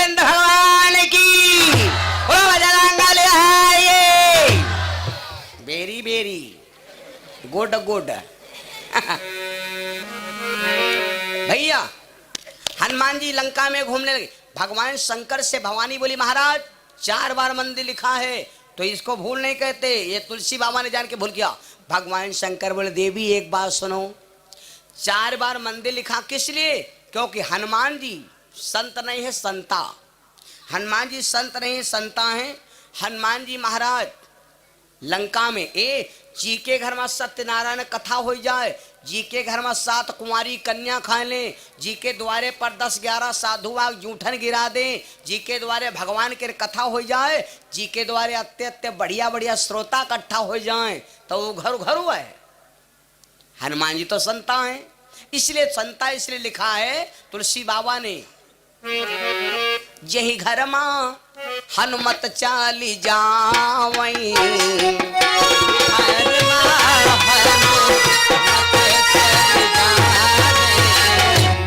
गोविंद भगवान की। Very very good good. भैया हनुमान जी लंका में घूमने लगे। भगवान शंकर से भवानी बोली महाराज 4 बार मंदिर लिखा है तो इसको भूल नहीं कहते। ये तुलसी बाबा ने जान के भूल किया। भगवान शंकर बोले देवी एक बात सुनो, 4 बार मंदिर लिखा किस लिए? क्योंकि हनुमान जी संत नहीं है संता। हनुमान जी संत नहीं है संता है। हनुमान जी महाराज लंका में जी के घर में सत्यनारायण कथा हो जाए, जी के घर में 7 कुंवारी कन्या खा ले, जी के द्वारे पर 10-11 साधु आग जूठन गिरा दे, जी के द्वारे भगवान के कथा हो जाए, जी के द्वारे अत्य बढ़िया बढ़िया श्रोता इकट्ठा हो जाए तो वो घर घर हुआ है। हनुमान जी तो संता है, इसलिए संता इसलिए लिखा है तुलसी बाबा ने यही घर मां हनुमत चाली जावई।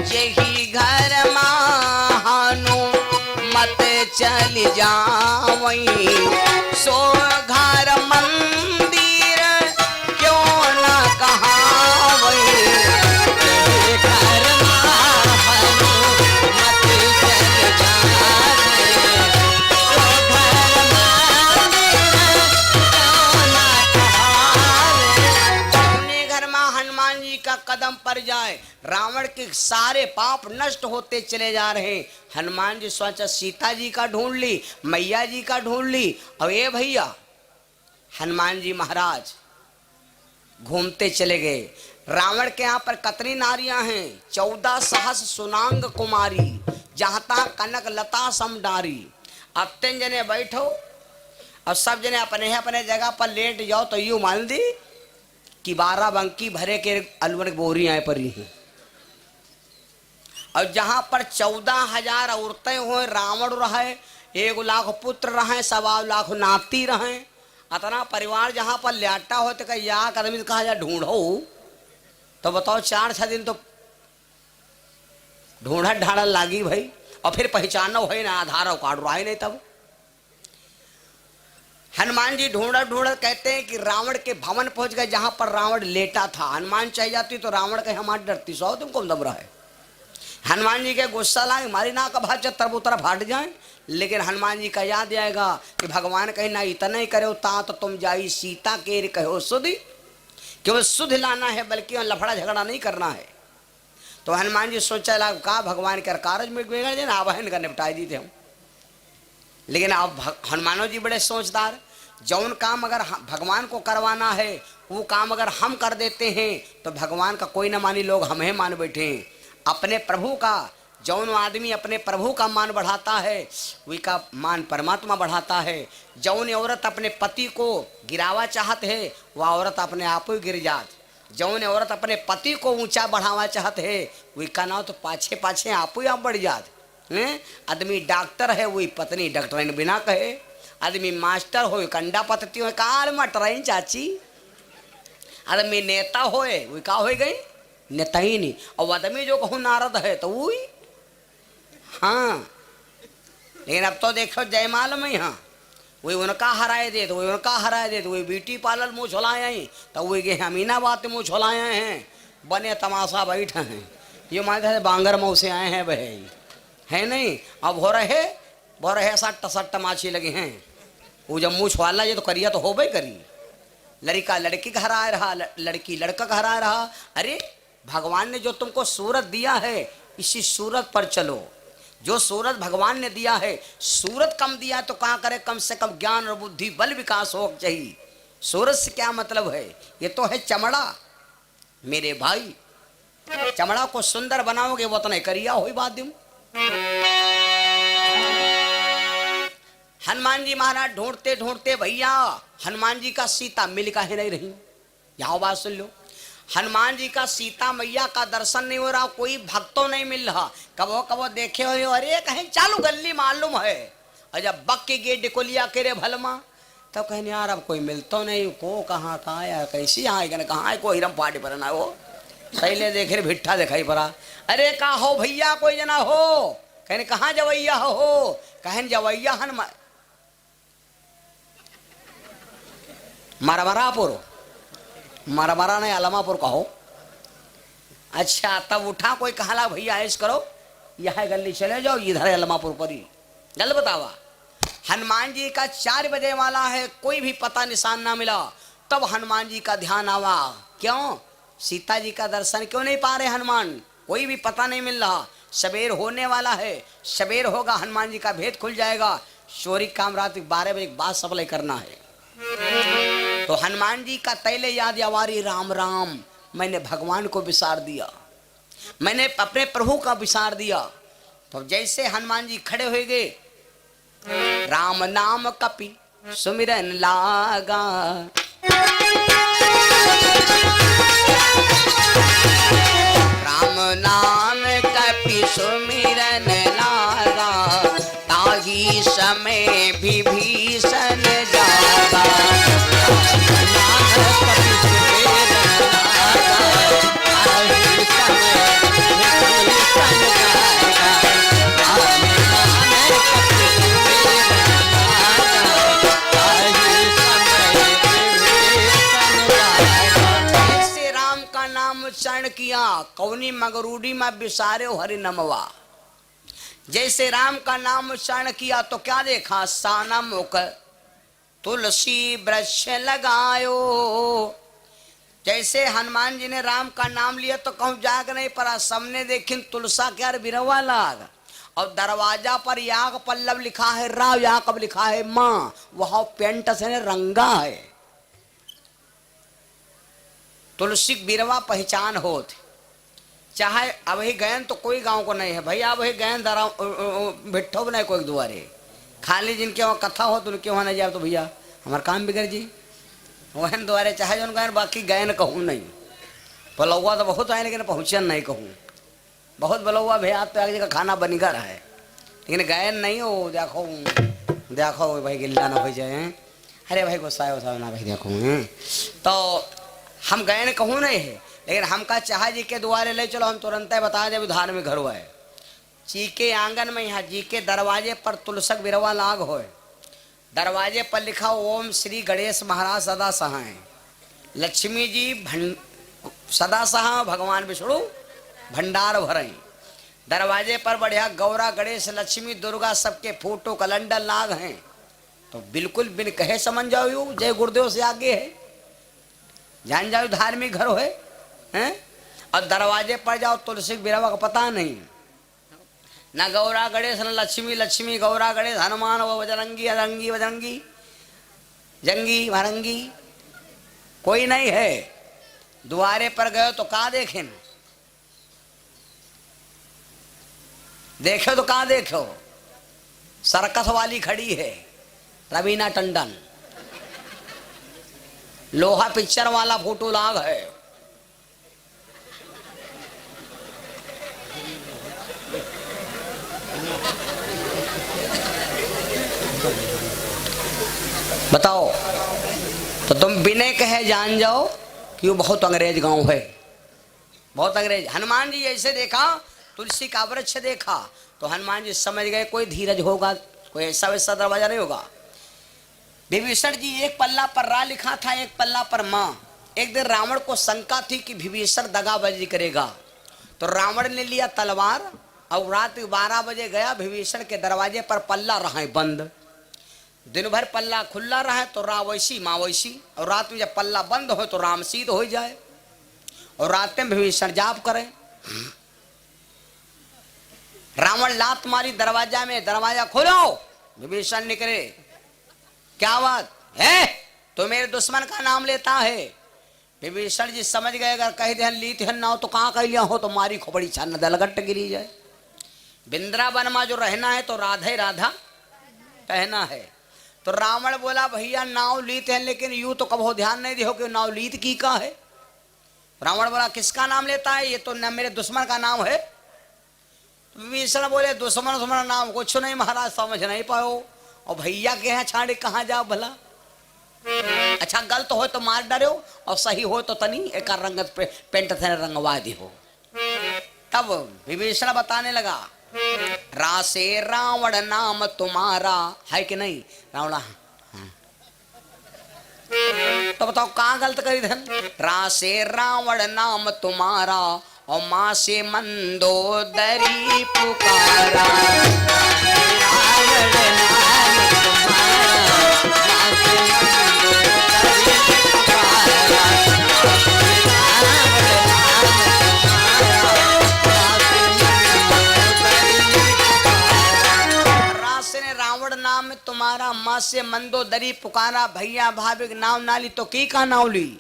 यही घर मां हनुमत चल जावई। सो घर मंदिर क्यों न कहावई। घर कदम पर जाए रावण के सारे पाप नष्ट होते चले जा रहे। हनुमान जी सोचा सीता जी का ढूंढ ली, मैया जी का ढूंढ ली। अब ये भैया हनुमान जी महाराज घूमते चले गए। रावण के यहाँ पर कितनी नारियां हैं? 14 सहस्र सुनांग कुमारी, जहां तक कनक लता समडारी। अब 3 जने बैठो और सब जने अपने अपने जगह पर लेट जाओ तो यूं मान दी कि 12 बंकी भरे के अलवर बोरी आए परी हैं। और जहां पर 14,000 औरतें हुए, रावण रहे, 1 लाख पुत्र रहे, 1.25 लाख नाती रहे, इतना परिवार जहां पर लेटा हो तो कहीं या आदमी कहा जा ढूंढो तो बताओ 4-6 दिन तो ढूंढा ढाड़ल लागी भाई। और फिर पहचानो है ना आधार कार्ड रहा नहीं। तब हनुमान जी ढूंढत ढूंढत कहते हैं कि रावण के भवन पहुंच गए जहां पर रावण लेटा था। हनुमान चाहिए जाती तो रावण कहे हमारी डरती सो तुमको दब रहा है। हनुमान जी के गुस्सा लाए हमारी ना का भाज तरबूतरा फाट जाए। लेकिन हनुमान जी का याद आएगा कि भगवान कहे ना इतना ही करे ता तो तुम जाई सीता के कहो सुधि, केवल सुध लाना है बल्कि लफड़ा झगड़ा नहीं करना है। तो हनुमान जी सोचा लगा कहा भगवान के कार्य में बिगड़ जाए ना आवाहन कर निपटाई दी थे हम। लेकिन अब हनुमानो जी बड़े सोचदार, जौन काम अगर भगवान को करवाना है वो काम अगर हम कर देते हैं तो भगवान का कोई ना मानी, लोग हमें मान बैठे हैं। अपने प्रभु का जौन आदमी अपने प्रभु का मान बढ़ाता है वही का मान परमात्मा बढ़ाता है। जौन औरत अपने पति को गिरावा चाहत है वह औरत अपने आप ही गिर जात। जौन औरत अपने पति को ऊंचा बढ़ावा चाहत है वही का नाम तो पाछे पाछे आप ही आप बढ़ जात। आदमी डॉक्टर है वही पत्नी डॉक्टर बिना कहे, आदमी मास्टर हो कंडा पतती हो कार मटराइन चाची, आदमी नेता होए वही का हो गई नेता ही नहीं। और आदमी जो कहूँ नारद है तो वही हाँ। लेकिन अब तो देखो जयमाल में हाँ वही उनका हराए दे तो वही उनका हराए दे तो वही ब्यूटी पार्लर मुँह छोलाए तो वही के अमीनाबाद मुँह छोलाए हैं बने तमाशा बैठे हैं। ये मानते हैं बांगर मऊ से आए हैं भाई है नहीं। अब हो रहे सट्ट माछी लगे हैं। वो जब मुँह छुआला ये तो करिया तो हो भाई करी। लड़का लड़की का हरा रहा, लड़की लड़का का हरा रहा। अरे भगवान ने जो तुमको सूरत दिया है इसी सूरत पर चलो। जो सूरत भगवान ने दिया है, सूरत कम दिया तो कहाँ करे, कम से कम ज्ञान और बुद्धि बल विकास हो चाहिए। सूरत से क्या मतलब है? ये तो है चमड़ा मेरे भाई। चमड़ा को सुंदर बनाओगे वो तो नहीं करिया हो बात दूं। हनुमान जी महाराज ढूंढते ढूंढते भैया हनुमान जी का सीता मिल का ही नहीं रही। यहाँ बात सुन लो, हनुमान जी का सीता मैया का दर्शन नहीं हो रहा, कोई भक्तों नहीं मिल रहा। कबो कबो देखे हो अरे कहीं चालू गली मालूम है और जब बक के गेट डिकोलिया के रे भलमा तब तो कहने यार अब कोई मिलता नहीं को कहाँ कहाँ यार कैसी यहाँ कहाँ है कोई हिरम पार्टी पर ना हो सही ले देखे भिट्ठा दिखाई पड़ा। अरे का हो भैया कोई जना हो कहने कहाँ जवैया हो? कहन जवैया हन मरमरापुर, मरमरा नहीं अलमापुर कहो। अच्छा, तब उठा कोई कहला भैया ऐस करो, यह गली चले जाओ, इधर अलमापुर पर ही गल बतावा। हनुमान जी का 4 बजे वाला है, कोई भी पता निशान ना मिला। तब हनुमान जी का ध्यान आवा, क्यों सीता जी का दर्शन क्यों नहीं पा रहे हनुमान, कोई भी पता नहीं मिल रहा। सवेर होने वाला है, सवेर होगा हनुमान जी का भेद खुल जाएगा। चोरी काम रात 12 बजे के बाद सप्लाई करना है। तो हनुमान जी का तैले याद आवारी, राम राम, मैंने भगवान को विसार दिया, मैंने अपने प्रभु का विसार दिया। तो जैसे हनुमान जी खड़े हुए गए, राम नाम कपि सुमिरन लागा, राम नाम कपि सुमिरन लागा, ताही समय विभीषण जागा। उच्चारण किया, कौनी मगरूडी में बिसारे हरि नमवा। जैसे राम का नाम उच्चारण किया तो क्या देखा, साना मुख तुलसी वृक्ष लगायो। जैसे हनुमान जी ने राम का नाम लिया तो कहूं जाग नहीं पड़ा, सबने देखी तुलसा क्या बिरवा लाग। और दरवाजा पर याग पल्लव लिखा है राव, याकब लिखा है माँ, वह पेंट से रंगा है। तुलसी बिरवा पहचान होत, चाहे अब ही गयन तो कोई गांव को नहीं है भैया, अब ही गयन दरा बिठो नहीं कोई दुआरे, खाली जिनके वहाँ कथा हो तो उनके वहाँ नहीं जाए तो भैया हमारा काम बिगड़ जी, वहन द्वारे चाहे जो गयन, बाकी गयन कहूँ नहीं। बलौआ तो बहुत आए लेकिन पहुँचन नहीं कहूँ, बहुत बलौआ भैया तो एक जगह खाना बनीगर है लेकिन गयन नहीं हो। देखो देखो भाई गिल्ला ना हो जाए, अरे भाई गुस्सा वसा ना भाई देखो। तो हम गए कहूँ नहीं है, लेकिन हमका चाह जी के द्वारे ले चलो, हम तुरंत बता दे धार में घर हुआ है। जी के आंगन में यहाँ जी के दरवाजे पर तुलसक बिरवा लाग हो, दरवाजे पर लिखा ओम श्री गणेश महाराज सदा सहाय, लक्ष्मी जी सदा सहा, भगवान विष्णु भंडार भरई। दरवाजे पर बढ़िया गौरा गणेश लक्ष्मी दुर्गा सबके फोटो कैलेंडर लाग हैं। तो बिल्कुल बिन कहे समझ जाओ, यू जय गुरुदेव से आगे है, जान जाओ धार्मिक घर है। और दरवाजे पर जाओ तुलसी बिरवा का पता नहीं, ना गौरा गणेश न लक्ष्मी, लक्ष्मी गौरा गणेश हनुमान व बजरंगी अरंगी बजरंगी जंगी भरंगी कोई नहीं है। द्वारे पर गए तो कहा देखें, देखो तो कहा देखो, सर्कस वाली खड़ी है रवीना टंडन, लोहा पिक्चर वाला फोटो लाग है। बताओ, तो तुम बिना कहे जान जाओ कि वो बहुत अंग्रेज गांव है, बहुत अंग्रेज। हनुमान जी ऐसे देखा, तुलसी का वृक्ष देखा तो हनुमान जी समझ गए कोई धीरज होगा, कोई ऐसा वैसा दरवाजा नहीं होगा। विभीषण जी एक पल्ला पर रा लिखा था, एक पल्ला पर माँ। एक दिन रावण को शंका थी कि विभीषण दगाबाजी करेगा, तो रावण ने लिया तलवार और रात 12 बजे गया विभीषण के दरवाजे पर, पल्ला रहा है बंद। दिन भर पल्ला खुला रहा तो रा वैसी माँ वैसी, और रात में जब पल्ला बंद हो तो राम सीध हो जाए। और रात में विभीषण जाप करे, रावण लात मारी दरवाजा में, दरवाजा खोलो, विभीषण निकले, क्या बात है, तो मेरे दुश्मन का नाम लेता है। विभीषण जी समझ गए अगर कह दे लीत हन ना हो तो कहाँ कह लिया हो, तो मारी खोपड़ी छान दलगट्ट गिरी जाए। वृंदावन में जो रहना है तो राधे राधा कहना है। तो रावण बोला भैया नाव लीत है, लेकिन यूं तो कब हो ध्यान नहीं दियो कि नाव लीत की का है। रावण बोला किसका नाम लेता है, ये तो न मेरे दुश्मन का नाम है। विभीषण बोले दुश्मन दुश्मन नाम कुछ नहीं महाराज, समझ नहीं पाओ, और भैया के यहाँ छाड़े कहाँ जाओ भला। अच्छा गलत हो तो मार डरो, और सही हो तो तनी एक रंगत पेंट से रंगवा दी हो। तब विभीषण बताने लगा रासे रावण नाम तुम्हारा, है कि नहीं रावणा? हाँ। तो बताओ कहाँ गलत करी धन? रासे रावण नाम तुम्हारा और माँ से मंदोदरी पुकारा। रावण नाम तुम्हारा, माँ से मंदोदरी पुकारा। रावण नाम तुम्हारा, माँ से मंदोदरी पुकारा। भैया भाभी नाम ना ली तो की का नाम ली?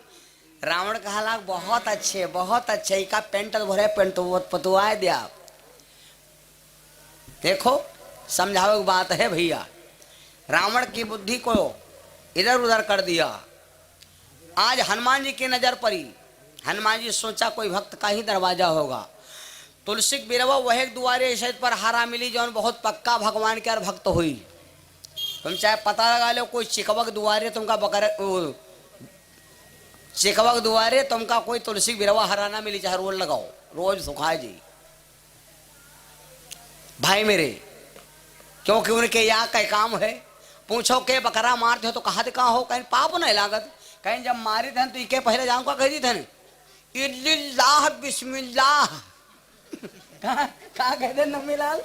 रावण का हालात बहुत अच्छे, बहुत अच्छे। का पेंट भरे पेंट पतुआ दिया। देखो समझाओ बात है भैया। रावण की बुद्धि को इधर उधर कर दिया। आज हनुमान जी की नजर पड़ी। हनुमान जी सोचा कोई भक्त का ही दरवाजा होगा। तुलसी बिरवा वह एक दुआरे शहद पर हारा मिली जौन बहुत पक्का भगवान के भक्त हुई। तुम चाहे पता लगा लो कोई चिकवक दुआरे तुमका बकर चिकवक दुआरे तुमका कोई तुलसी बिरवा हरा ना मिली, चाहे रोज लगाओ, रोज सुखाए जी भाई मेरे। क्योंकि उनके यहाँ का काम है। पूछो के बकरा मारते हो तो कहा कहाँ हो? कहीं पाप नहीं लागत। कहीं जब मारी थन तो इके पहले जाऊँ का कह दी थन इल्लाह बिस्मिल्लाह। कहा कह दे नमीलाल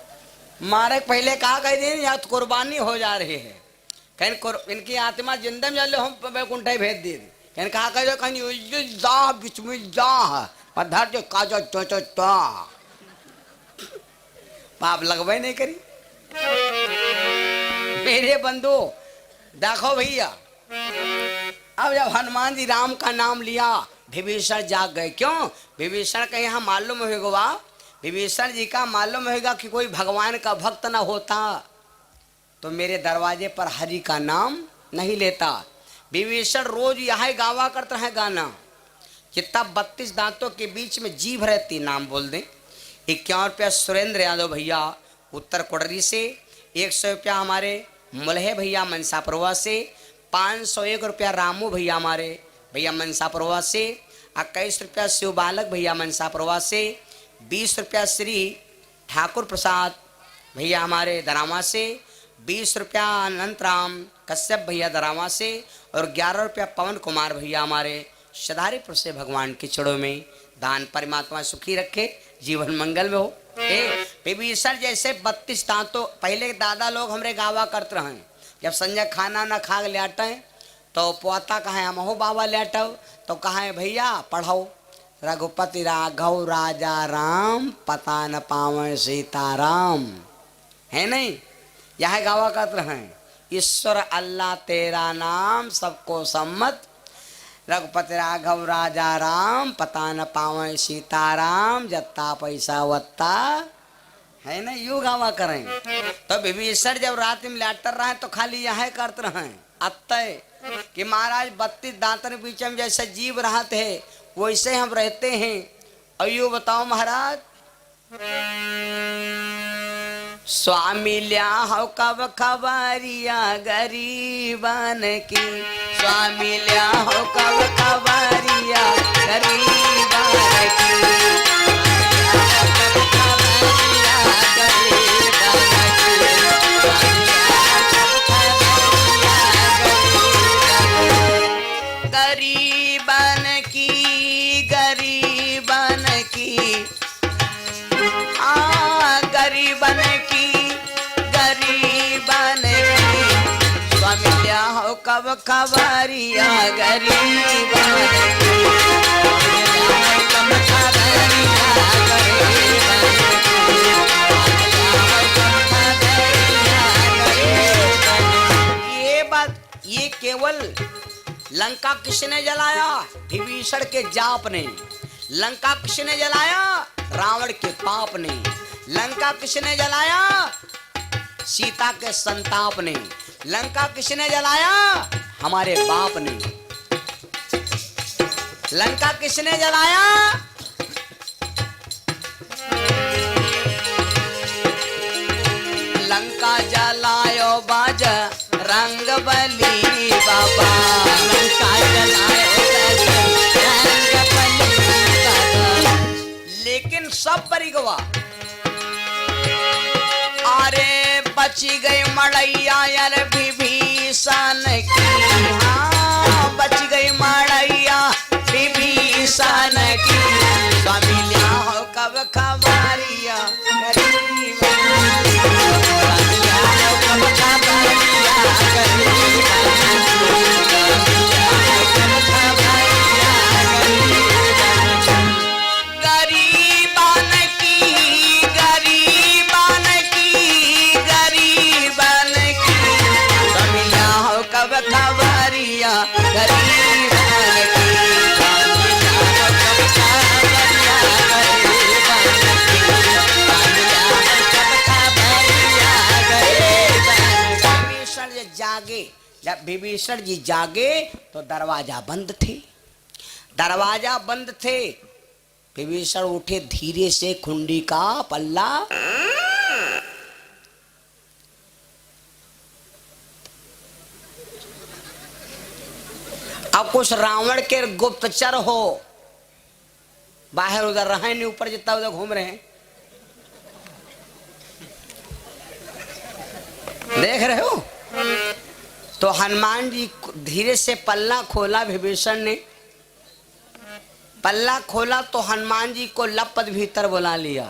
मारे पहले कहा कह दे या तो कुर्बानी हो जा रही है। कहीं इनकी आत्मा जिंदा में जाले हम बैकुंठ भेज दी। कहीं कहा कह दो कहीं इल्लाह बिस्मिल्लाह पधार जो काजो चो चो चो पाप लगवाई नहीं करी। मेरे बंधु देखो भैया, अब जब हनुमान जी राम का नाम लिया विभीषण जाग गए। क्यों? विभीषण का यहाँ मालूम होगा, विभीषण जी का मालूम होगा कि कोई भगवान का भक्त ना होता तो मेरे दरवाजे पर हरि का नाम नहीं लेता। विभीषण रोज यहाँ गावा करता है गाना। जितना 32 दांतों के बीच में जीभ रहती, नाम बोल दें। 51 रुपया सुरेंद्र यादव भैया उत्तर कोडरी से, 100 रुपया हमारे मुलहे भैया मनसापुरवा से, 501 रुपया रामू भैया हमारे भैया मनसापुरवा से, 21 रुपया शिव बालक भैया मनसापुरवा से, 20 रुपया श्री ठाकुर प्रसाद भैया हमारे दरामा से, 20 रुपया अनंत राम कश्यप भैया दरामा से और 11 रुपया पवन कुमार भैया हमारे सदारीपुर से। भगवान के चरणों में दान परमात्मा सुखी रखे, जीवन मंगल में हो। विभीषण जैसे 32 दांतों पहले दादा लोग हमरे गावा करते रहे। जब संजय खाना न खा लेटे तो पोता कहे हम हो बाबा लेटो तो कहे भैया पढ़ो रघुपति राघव राजा राम पता न पावे सीताराम, है नहीं? यह गावा करते हैं ईश्वर अल्लाह तेरा नाम सबको सम्मत, रघुपति राघव राजा राम पता न पावे सीताराम, जत्ता पैसा वत्ता, है ना? यू गावा करें। तो विभीषण जब रात में लेटर रहे तो खाली यह करते रहे अतः कि महाराज 32 दांतन बीच में जैसे जीव रहते हैं वैसे हम रहते हैं। अयो बताओ महाराज, स्वामी लिया हो कब खबरिया गरीबन की, स्वामी लिया हो कब खबरिया गरीबन की, गरीबन की गरीबन की गरीबन की गरीबन की, स्वामी लिया हो कब खबरिया गरीबन की, कब खबरिया ये बात, ये केवल लंका किसने जलाया? विभीषण के जाप ने। लंका किसने जलाया? रावण के पाप ने। लंका किसने जलाया? सीता के संताप ने। लंका किसने जलाया? हमारे बाप ने। लंका किसने जलाया? लंका जलायो बाज रंग बली बाबा, लंका जलायो रंग बली बाबा। लेकिन सब परी गवा बच गई मड़ैया यार विभीषण की, हाँ बच गई मड़ैया विभीषण की। स्वामी लिया हो कब खबरिया गरीब, स्वामी लिया हो कब खबरिया गरीब, जागे। जब विभीषण जी जागे तो दरवाजा बंद थे, दरवाजा बंद थे। विभीषण उठे, धीरे से कुंडी का पल्ला अब कुछ रावण के गुप्तचर हो, बाहर उधर रहे नहीं, ऊपर जितना उधर घूम रहे हैं, देख रहे हो। तो हनुमान जी धीरे से पल्ला खोला, विभीषण ने पल्ला खोला तो हनुमान जी को लपत भीतर बुला लिया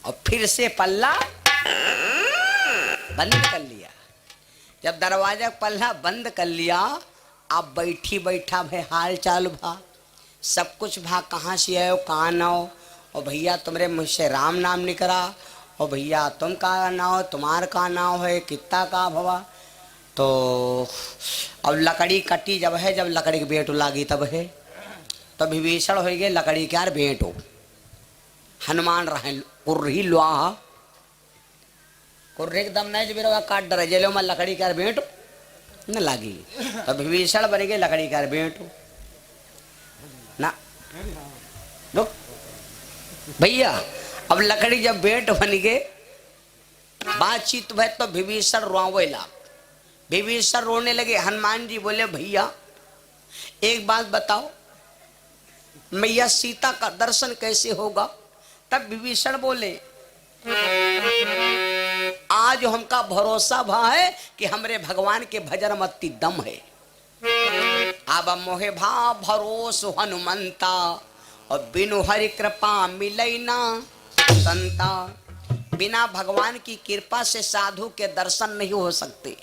और फिर से पल्ला बंद कर लिया। जब दरवाजा पल्ला बंद कर लिया, अब बैठी बैठा भाई हाल चाल भा, सब कुछ भा, कहाँ से आयो कहाँ ना हो, और भैया तुम्हारे मुझसे राम नाम निकला, और भैया तुम का नाव, तुम्हार का नाव है, कितना का भवा। तो अब लकड़ी कटी जब है, जब लकड़ी की बेट लागी तब है, तो विभीषण हो गए लकड़ी क्या बेट हो। हनुमान रहे कुर्री लोहा, कुर्रे एकदम नहीं जब काट डरे जेलो में लकड़ी क्या बेट न लागी, तो विभीषण बन गए लकड़ी क्या बेट हो ना। रुक भैया, अब लकड़ी जब बेट बन गए, बातचीत भय तो विभीषण रोवेला, विभीषण रोने लगे। हनुमान जी बोले भैया एक बात बताओ, मैया सीता का दर्शन कैसे होगा। तब विभीषण बोले आज हमका भरोसा भा है कि हमरे भगवान के भजन मत्ती दम है। अब मोहे भा भरोस हनुमंता, और बिनु हरि कृपा मिलई ना संता। बिना भगवान की कृपा से साधु के दर्शन नहीं हो सकते।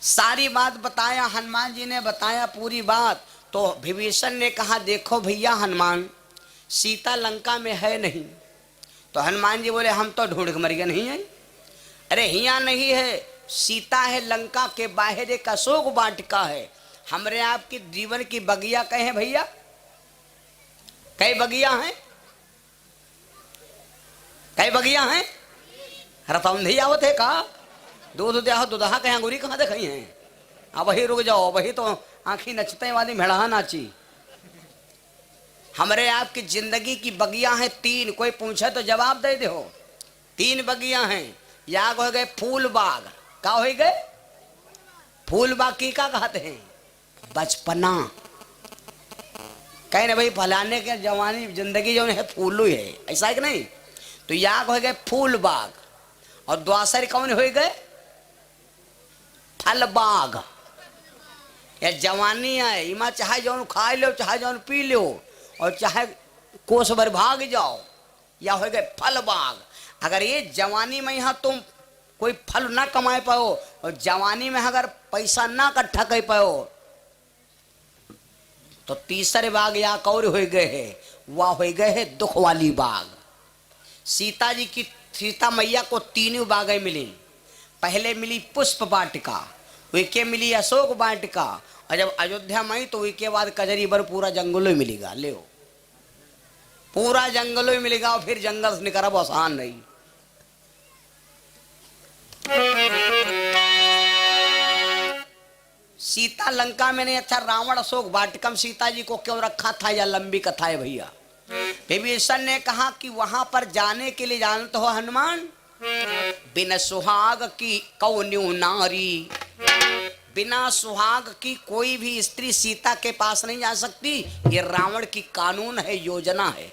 सारी बात बताया, हनुमान जी ने बताया पूरी बात। तो विभीषण ने कहा देखो भैया हनुमान, सीता लंका में है नहीं। तो हनुमान जी बोले हम तो ढूंढ के मर गए, नहीं है। अरे हिया नहीं है, सीता है लंका के बाहर एक अशोक वाटिका है। हमरे आपकी जीवन की बगिया कहे भैया, कई बगिया हैं, कई बगिया हैं। रतौंधी आवत है का दूध दे दुदहा कहीं अंगूरी कहाँ दिखाई हैं। अब वही रुक जाओ, वही तो आंखी नचते वाली मेढ़ा नाची। हमरे आपकी जिंदगी की बगिया हैं तीन, कोई पूछे तो जवाब दे दो। तीन बगिया हैं, याग हो गए फूल बाग, का हो गए फूल बाग की का कहते हैं बचपना। कहीं ना भाई फलाने के जवानी जिंदगी जो है फूलू है, ऐसा है कि नहीं। तो याग हो गए फूल बाग, और द्वासर कौन हो गए फल बाग। या जवानी है, इमा चाहे जौन खा लो, चाहे जौन पी लो, और चाहे कोस भर भाग जाओ, या हो गए फल बाग। अगर ये जवानी में यहाँ तुम कोई फल ना कमाए पाओ, और जवानी में अगर पैसा ना इकट्ठा कर पाओ, तो तीसरे बाग या कौर हो गए है, वह हो गए है दुख वाली बाग। सीता जी की, सीता मैया को तीनों बागें मिली। पहले मिली पुष्प वाटिका, उसके मिली अशोक वाटिका, और जब अयोध्या में आई तो उसके बाद कजरी बर पूरा जंगलों ही मिलेगा। ले पूरा जंगलों ही मिलेगा, और फिर जंगल से निकल आसान नहीं। सीता लंका में नहीं, अच्छा रावण अशोक वाटिका सीता जी को क्यों रखा था, या लंबी कथा है भैया। विभीषण ने कहा कि वहां पर जाने के लिए जानते हो हनुमान, बिना सुहाग की कौन्यू नारी, बिना सुहाग की कोई भी स्त्री सीता के पास नहीं जा सकती। ये रावण की कानून है, योजना है।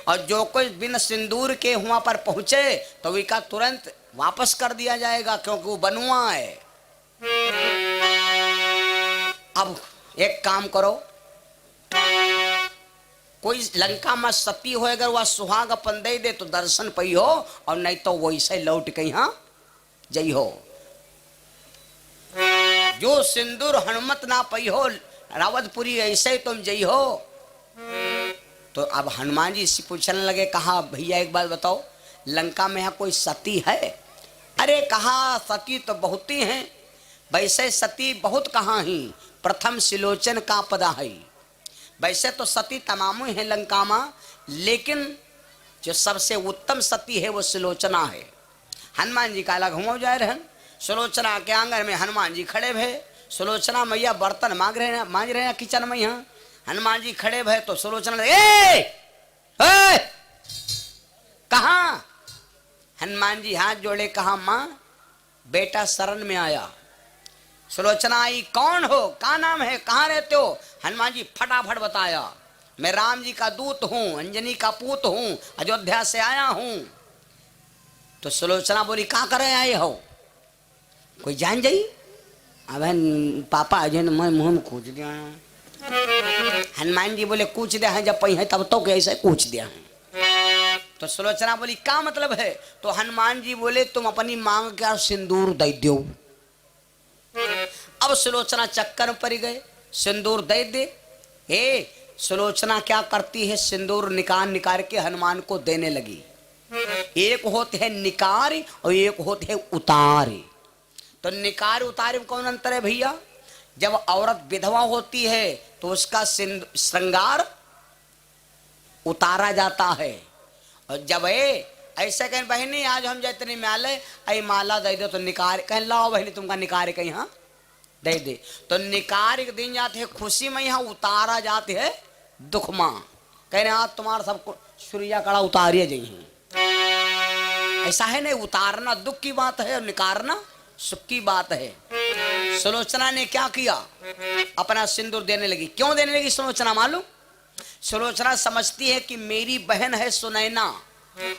और जो कोई बिन सिंदूर के वहां पर पहुंचे तो उसका तुरंत वापस कर दिया जाएगा, क्योंकि वो बनुआ है। अब एक काम करो, कोई लंका में सती हो, अगर वह सुहाग अपन दे दे तो दर्शन पई हो, और नहीं तो वैसे लौट के यहाँ जई हो। जो सिंदूर हनुमत ना पई हो रावतपुरी, ऐसे तुम जई हो। तो अब हनुमान जी से पूछने लगे, कहा भैया एक बात बताओ, लंका में यहाँ कोई सती है? अरे कहा सती तो बहुत ही हैं, वैसे सती बहुत कहाँ ही, प्रथम सिलोचन का पदा है। वैसे तो सती तमाम है लंका में, लेकिन जो सबसे उत्तम सती है वो सुलोचना है। हनुमान जी का अलग घुमाओ जाए रहे, सुलोचना के आंगन में हनुमान जी खड़े भे। सुलोचना मैया बर्तन मांज रहे हैं किचन में, यहाँ हनुमान जी खड़े भे तो सुलोचना लगे, कहा? हनुमान जी हाथ जोड़े, कहा माँ बेटा शरण में आया। सुलोचना आई, कौन हो, क्या नाम है, कहाँ रहते हो? हनुमान जी फटाफट बताया, मैं राम जी का दूत हूँ, अंजनी का पूत हूँ, अयोध्या से आया हूँ। तो सुलोचना बोली, कहाँ करे आए हो? कोई जान जाई? अब पापा अजय मैं मुँह में कूच दिया। हनुमान जी बोले, कूच दिया है जब पही है तब तो कैसे कूच दिया है? तो सुलोचना बोली, क्या मतलब है? तो हनुमान जी बोले, तुम अपनी मांग का सिंदूर दे दो। अब सुलोचना चक्कर में पड़ गए, सिंदूर दे दे। हे सुलोचना क्या करती है, सिंदूर निकाल के हनुमान को देने लगी। एक होते हैं निकार और एक होते हैं उतार। तो निकार उतार में कौन अंतर है भैया? जब औरत विधवा होती है तो उसका श्रृंगार उतारा जाता है, और जब ऐसे कहें बहनी आज हम जैतनी माले आई माला दे दो, तो निकार कहें लाओ बहनी तुमका निकार के यहाँ दे दे। तो निकार एक दिन जाते है खुशी में, यहाँ उतारा जाते है दुख मां, कह रहे आज तुम्हारा सबको सूर्या कड़ा उतारिए जी हैं। ऐसा है नहीं, उतारना दुख की बात है और निकारना सुख की बात है। सुलोचना ने क्या किया, अपना सिंदूर देने लगी। क्यों देने लगी सुलोचना मालूम? सुलोचना समझती है कि मेरी बहन है सुनैना,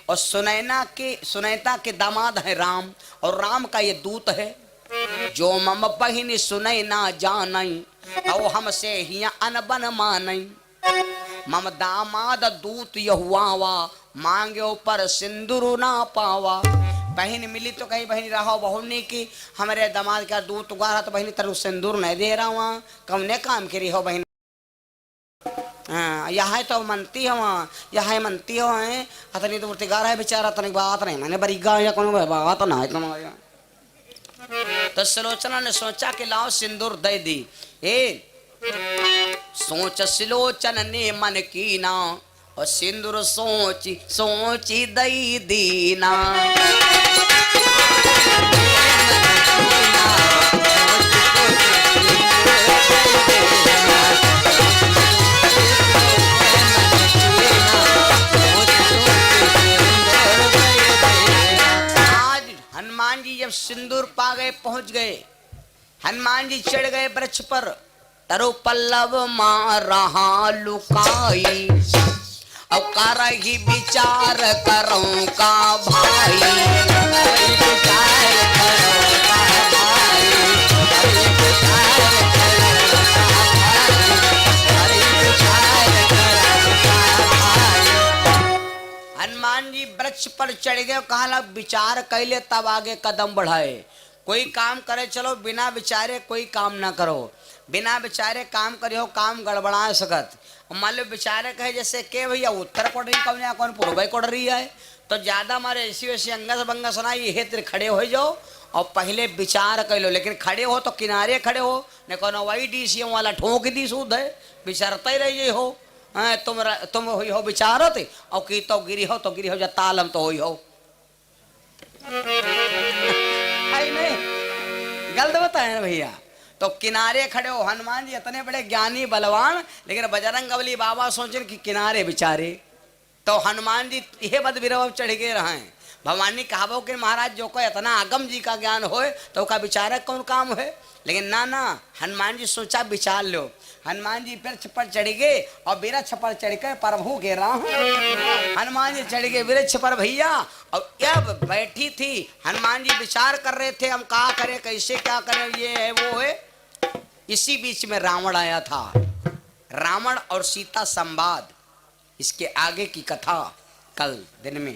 और सुनैता के दामाद है राम, और राम का ये दूत है। जो मम बहिनी सुनैना जानई, औ हमसे हिया अनबन मानई। मम दामाद दूत यहुआवा, मांगे पर सिंदूर ना पावा। बहन मिली तो कहीं बहनी रहो बहुनी की, हमारे दामाद का दूत उगारा तो बहनी तरु सिंदूर नहीं दे रहा वहाँ, कौने काम करी हो बहन? हाँ यहाँ तो मनती हो, वहाँ यहाँ मनती हो है अतनी तो मूर्तिगार है बेचारा, तनिक बात नहीं मैंने बरीगा या कौन बात ना है तुम्हारा। तो सुलोचना ने सोचा कि लाओ सिंदूर दे दी। सोच सुलोचन ने मन की ना, और सिंदूर सोची सोची दई दीना। हनुमान जी जब सिंदूर पा गए, पहुंच गए, हनुमान जी चढ़ गए वृक्ष पर। तरु पल्लव मां रहा लुकाई, और कर ही विचार करूं का भाई। हनुमान जी वृक्ष पर चढ़ गए, कहा विचार कैले तब आगे कदम बढ़ाए। कोई काम करे चलो, बिना विचारे कोई काम ना करो। बिना विचारे काम करियो काम गड़बड़ा सकत। मान लो विचारे कहे जैसे के भैया उत्तर कोड रही कौन, कौन पूर्व कोड रही है, तो ज्यादा हमारे ऐसी वैसी अंगस बंगस ना, ये तेरे खड़े हो जाओ और पहले विचार कर लो। लेकिन खड़े हो तो किनारे खड़े हो, न कौन वाई डीसीएम वाला ठोक दी सूद है, विचारता ही रहिए हो। तुम हुई हो विचारत, और की तो गिरी हो जा तालम तो हुई हो। नहीं गलत बताए ना भैया। तो किनारे खड़े हो, हनुमान जी इतने बड़े ज्ञानी बलवान, लेकिन बजरंगबली बाबा सोचे कि किनारे बिचारे। तो हनुमान जी यह बद विरव चढ़ के रहे। भवानी कहावो कि महाराज जो कोई इतना आगम जी का ज्ञान होए तो का विचारक कौन काम है। लेकिन ना ना, हनुमान जी सोचा विचार लो। हनुमान जी वृक्ष पर चढ़ गए और वृक्ष पर चढ़कर प्रभु के राम हनुमान जी चढ़ गए वृक्ष पर भैया। और जब बैठी थी हनुमान जी विचार कर रहे थे हम क्या करें कैसे क्या करें ये है वो है। इसी बीच में रावण आया था। रावण और सीता संवाद, इसके आगे की कथा कल दिन में